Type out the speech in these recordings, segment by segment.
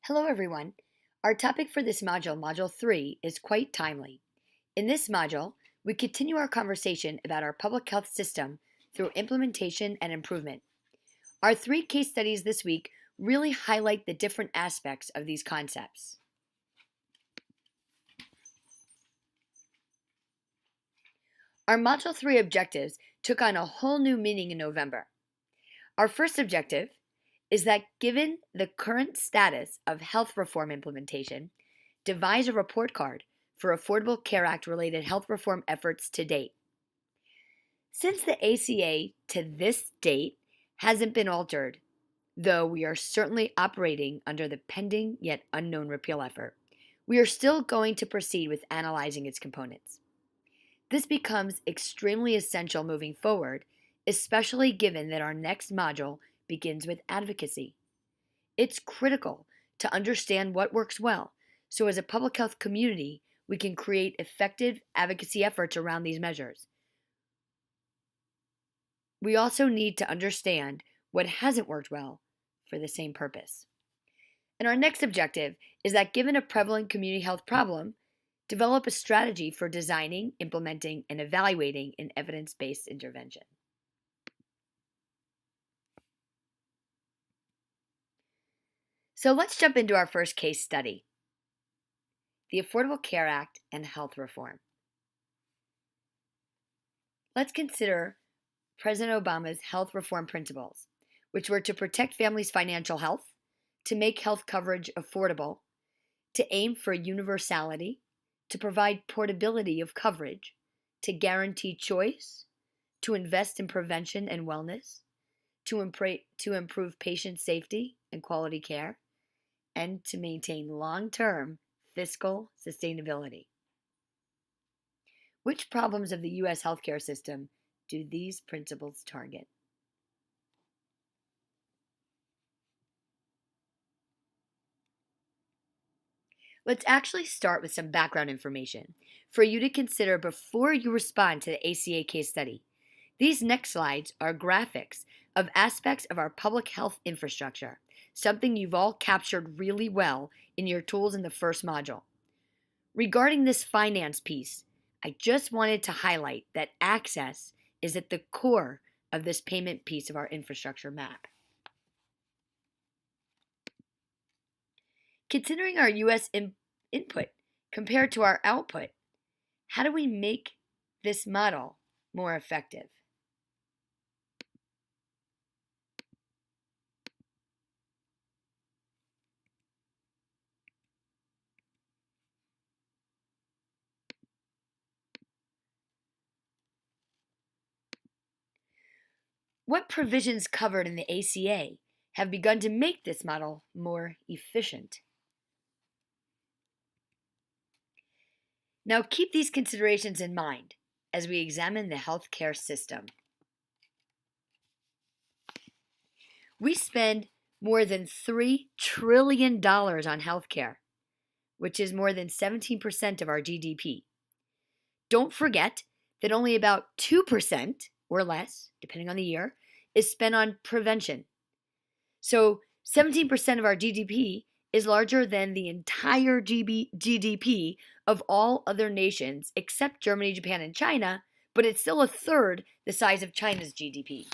Hello everyone. Our topic for this module, Module 3, is quite timely. In this module, we continue our conversation about our public health system through implementation and improvement. Our 3 case studies this week really highlight the different aspects of these concepts. Our Module 3 objectives took on a whole new meaning in November. Our first objective is that given the current status of health reform implementation, devise a report card for Affordable Care Act related health reform efforts to date. Since the ACA to this date hasn't been altered, though we are certainly operating under the pending yet unknown repeal effort, we are still going to proceed with analyzing its components. This becomes extremely essential moving forward, especially given that our next module begins with advocacy. It's critical to understand what works well, so as a public health community, we can create effective advocacy efforts around these measures. We also need to understand what hasn't worked well for the same purpose. And our next objective is that given a prevalent community health problem, develop a strategy for designing, implementing, and evaluating an evidence-based intervention. So let's jump into our first case study, the Affordable Care Act and health reform. Let's consider President Obama's health reform principles, which were to protect families' financial health, to make health coverage affordable, to aim for universality, to provide portability of coverage, to guarantee choice, to invest in prevention and wellness, to improve patient safety and quality care, and to maintain long-term fiscal sustainability. Which problems of the U.S. healthcare system do these principles target? Let's actually start with some background information for you to consider before you respond to the ACA case study. These next slides are graphics of aspects of our public health infrastructure, something you've all captured really well in your tools in the first module. Regarding this finance piece, I just wanted to highlight that access is at the core of this payment piece of our infrastructure map. Considering our U.S. input compared to our output, how do we make this model more effective? What provisions covered in the ACA have begun to make this model more efficient? Now keep these considerations in mind as we examine the healthcare system. We spend more than $3 trillion on healthcare, which is more than 17% of our GDP. Don't forget that only about 2% or less, depending on the year, is spent on prevention. So 17% of our GDP is larger than the entire GDP of all other nations except Germany, Japan, and China, but it's still a third the size of China's GDP.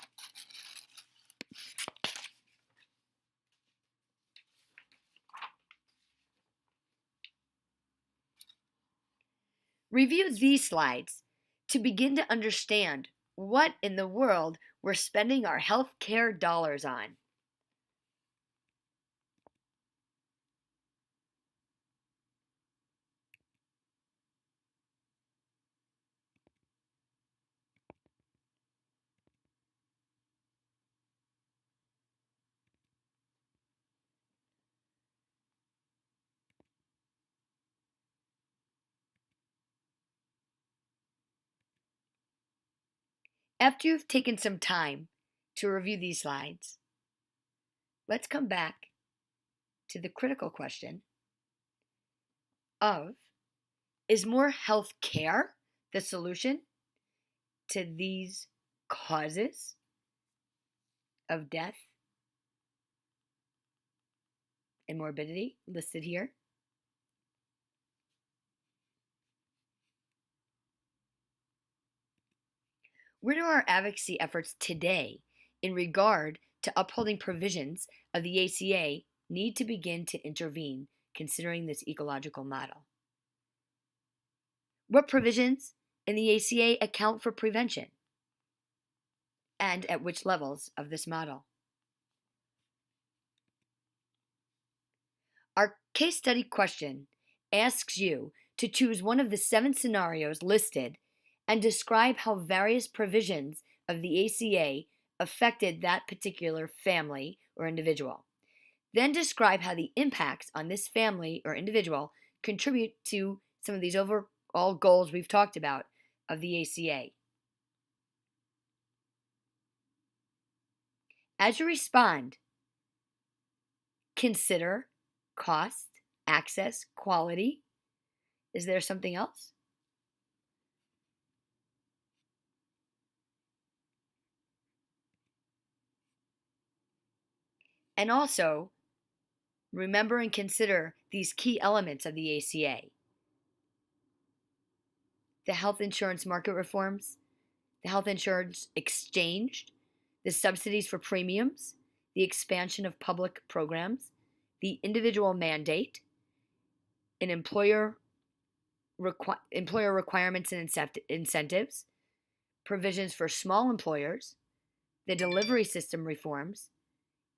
Review these slides to begin to understand what in the world we're spending our healthcare dollars on. After you've taken some time to review these slides, let's come back to the critical question of, is more health care the solution to these causes of death and morbidity listed here. Where do our advocacy efforts today in regard to upholding provisions of the ACA need to begin to intervene considering this ecological model? What provisions in the ACA account for prevention? And at which levels of this model? Our case study question asks you to choose one of the 7 scenarios listed and describe how various provisions of the ACA affected that particular family or individual. Then describe how the impacts on this family or individual contribute to some of these overall goals we've talked about of the ACA. As you respond, consider cost, access, quality. Is there something else? And also, remember and consider these key elements of the ACA. The health insurance market reforms, the health insurance exchange, the subsidies for premiums, the expansion of public programs, the individual mandate, and employer requirements and incentives, provisions for small employers, the delivery system reforms,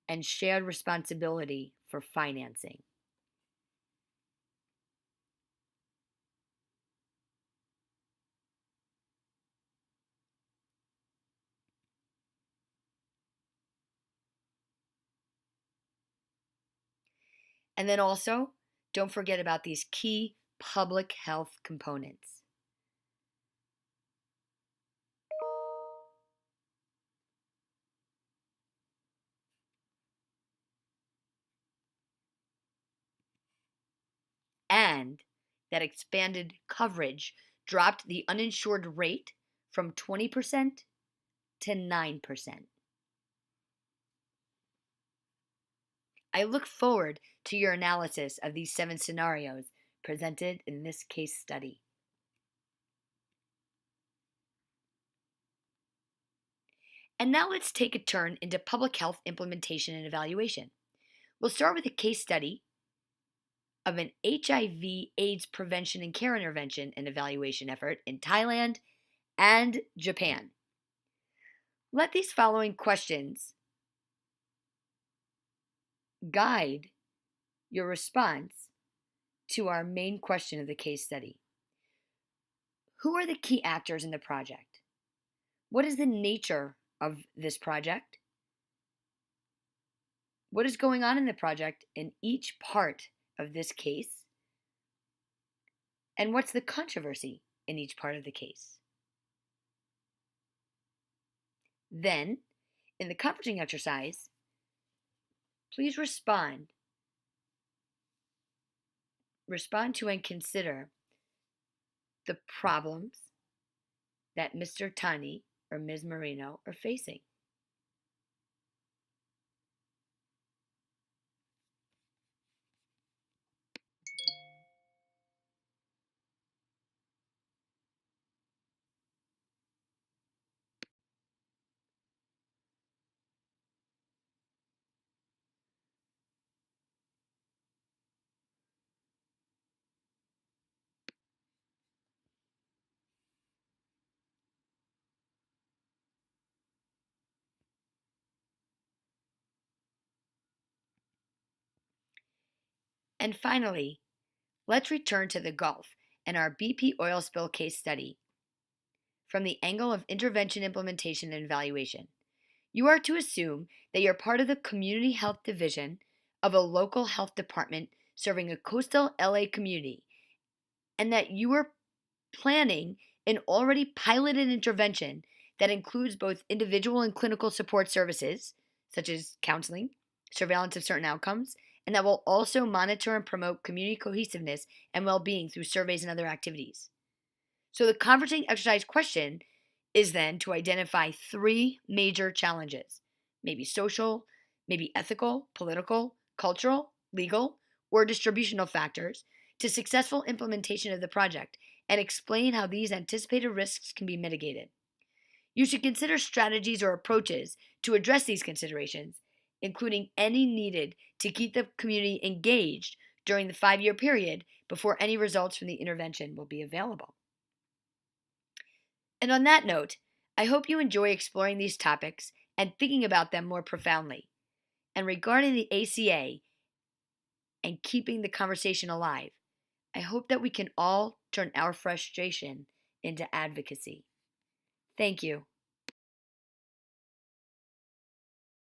and shared responsibility for financing. And then also, don't forget about these key public health components. And that expanded coverage dropped the uninsured rate from 20% to 9%. I look forward to your analysis of these 7 scenarios presented in this case study. And now let's take a turn into public health implementation and evaluation. We'll start with a case study of an HIV/AIDS prevention and care intervention and evaluation effort in Thailand and Japan. Let these following questions guide your response to our main question of the case study. Who are the key actors in the project? What is the nature of this project? What is going on in the project in each part of this case? And what's the controversy in each part of the case? Then, in the comforting exercise, please respond to and consider the problems that Mr. Tani or Ms. Marino are facing. And finally, let's return to the Gulf and our BP oil spill case study from the angle of intervention, implementation, and evaluation. You are to assume that you're part of the community health division of a local health department serving a coastal LA community, and that you are planning an already piloted intervention that includes both individual and clinical support services, such as counseling, surveillance of certain outcomes, and that will also monitor and promote community cohesiveness and well-being through surveys and other activities. So the converging exercise question is then to identify 3 major challenges, maybe social, maybe ethical, political, cultural, legal, or distributional factors to successful implementation of the project and explain how these anticipated risks can be mitigated. You should consider strategies or approaches to address these considerations, including any needed to keep the community engaged during the 5-year period before any results from the intervention will be available. And on that note, I hope you enjoy exploring these topics and thinking about them more profoundly. And regarding the ACA and keeping the conversation alive, I hope that we can all turn our frustration into advocacy. Thank you.